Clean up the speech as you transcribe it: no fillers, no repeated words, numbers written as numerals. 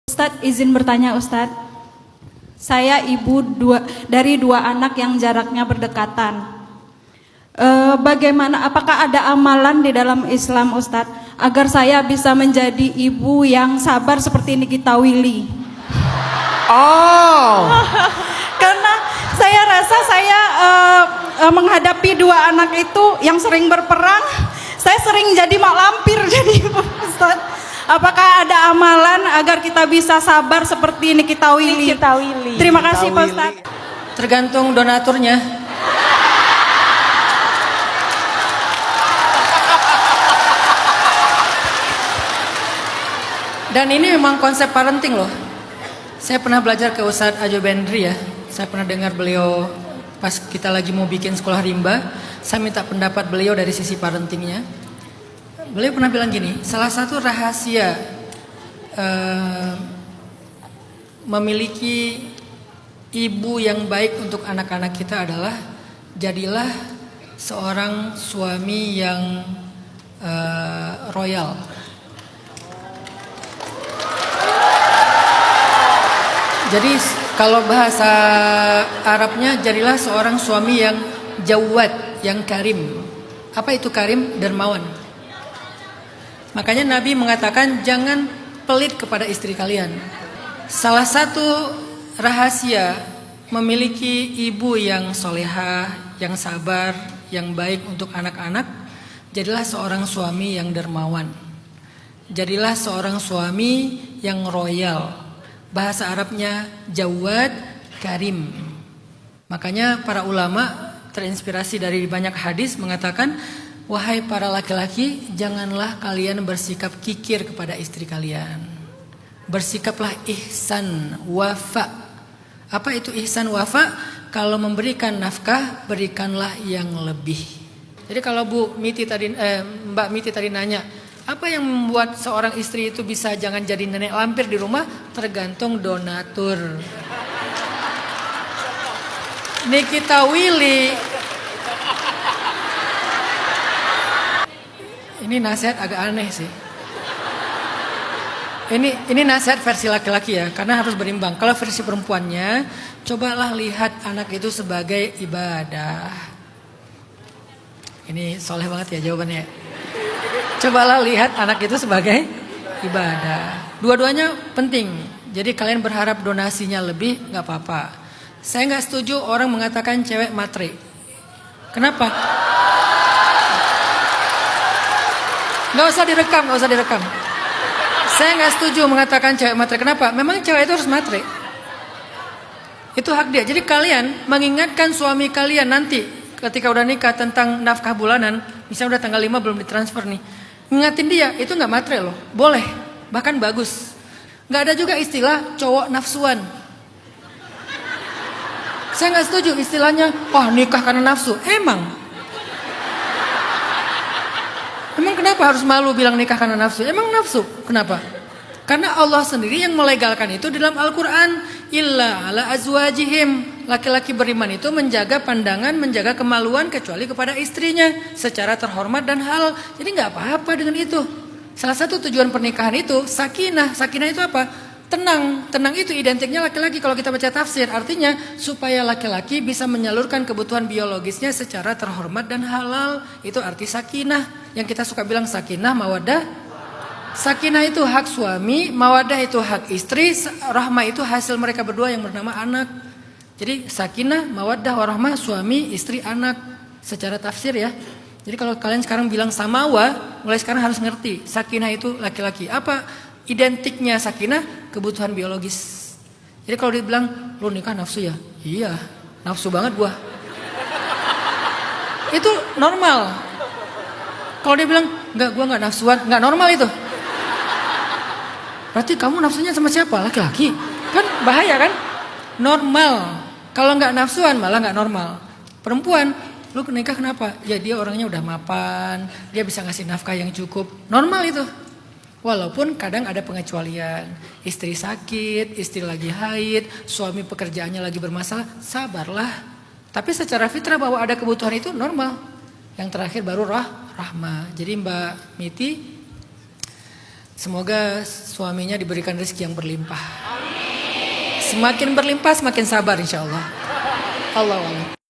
Ustadz, izin bertanya Ustadz. Saya ibu dari dua anak yang jaraknya berdekatan. Bagaimana, apakah ada amalan di dalam Islam Ustadz agar saya bisa menjadi ibu yang sabar seperti Nikita Willy? Oh, Karena saya rasa saya menghadapi dua anak itu yang sering berperang, saya sering jadi mak lampir jadi Ustadz. Apakah ada amalan agar kita bisa sabar seperti Nikita Willy? Nikita Willy. Terima kasih Pak Ustadz. Tergantung donaturnya. Dan ini memang konsep parenting loh. Saya pernah belajar ke Ustadz Ajo Bendri ya. Saya pernah dengar beliau pas kita lagi mau bikin sekolah rimba. Saya minta pendapat beliau dari sisi parentingnya. Beliau pernah bilang gini, salah satu rahasia memiliki ibu yang baik untuk anak-anak kita adalah jadilah seorang suami yang royal. Jadi kalau bahasa Arabnya jadilah seorang suami yang jawad, yang karim. Apa itu karim? Dermawan. Makanya Nabi mengatakan jangan pelit kepada istri kalian. Salah satu rahasia memiliki ibu yang solehah, yang sabar, yang baik untuk anak-anak, jadilah seorang suami yang dermawan. Jadilah seorang suami yang royal. Bahasa Arabnya jawad, karim. Makanya para ulama terinspirasi dari banyak hadis mengatakan, wahai para laki-laki, janganlah kalian bersikap kikir kepada istri kalian. Bersikaplah ihsan, wafa. Apa itu ihsan, wafa? Kalau memberikan nafkah, berikanlah yang lebih. Jadi kalau Mbak Miti tadi nanya, apa yang membuat seorang istri itu bisa jangan jadi nenek lampir di rumah? Tergantung donatur. Nikita Willy. Ini nasihat agak aneh sih. Ini nasihat versi laki-laki ya, karena harus berimbang. Kalau versi perempuannya, cobalah lihat anak itu sebagai ibadah. Ini soleh banget ya jawabannya. Cobalah lihat anak itu sebagai ibadah. Dua-duanya penting. Jadi kalian berharap donasinya lebih, nggak apa-apa. Saya nggak setuju orang mengatakan cewek matre. Kenapa? Nggak usah direkam. Saya nggak setuju mengatakan cewek matre. Kenapa? Memang cewek itu harus matre. Itu hak dia. Jadi kalian mengingatkan suami kalian nanti ketika udah nikah tentang nafkah bulanan, misalnya udah tanggal 5 belum ditransfer nih, ingatin dia, itu nggak matre loh. Boleh, bahkan bagus. Nggak ada juga istilah cowok nafsuan. Saya nggak setuju istilahnya, wah nikah karena nafsu. Emang kenapa harus malu bilang nikah karena nafsu? Emang nafsu? Kenapa? Karena Allah sendiri yang melegalkan itu di dalam Al-Quran. Illa ala azwajihim. Laki-laki beriman itu menjaga pandangan, menjaga kemaluan kecuali kepada istrinya. Secara terhormat dan halal. Jadi gak apa-apa dengan itu. Salah satu tujuan pernikahan itu sakinah. Sakinah itu apa? Tenang. Tenang itu identiknya laki-laki kalau kita baca tafsir. Artinya supaya laki-laki bisa menyalurkan kebutuhan biologisnya secara terhormat dan halal. Itu arti sakinah. Yang kita suka bilang sakinah, mawadah. Sakinah itu hak suami, mawadah itu hak istri, rahmah itu hasil mereka berdua yang bernama anak. Jadi sakinah, mawadah, warahmah, suami, istri, anak. Secara tafsir ya. Jadi kalau kalian sekarang bilang samawa, mulai sekarang harus ngerti. Sakinah itu laki-laki. Apa identiknya sakinah? Kebutuhan biologis. Jadi kalau dia bilang, lu nikah nafsu ya? Iya, nafsu banget gua. Itu normal. Kalau dia bilang, enggak, gua enggak nafsuan, enggak normal itu. Berarti kamu nafsunya sama siapa? Laki-laki. Kan bahaya kan? Normal. Kalau enggak nafsuan malah enggak normal. Perempuan, lu nikah kenapa? Ya dia orangnya udah mapan, dia bisa ngasih nafkah yang cukup. Normal itu. Walaupun kadang ada pengecualian. Istri sakit, istri lagi haid, suami pekerjaannya lagi bermasalah, sabarlah. Tapi secara fitrah bahwa ada kebutuhan itu normal. Yang terakhir baru rahmah. Jadi Mbak Miti, Semoga suaminya diberikan rezeki yang berlimpah. Semakin berlimpah semakin sabar insya Allah. Allah.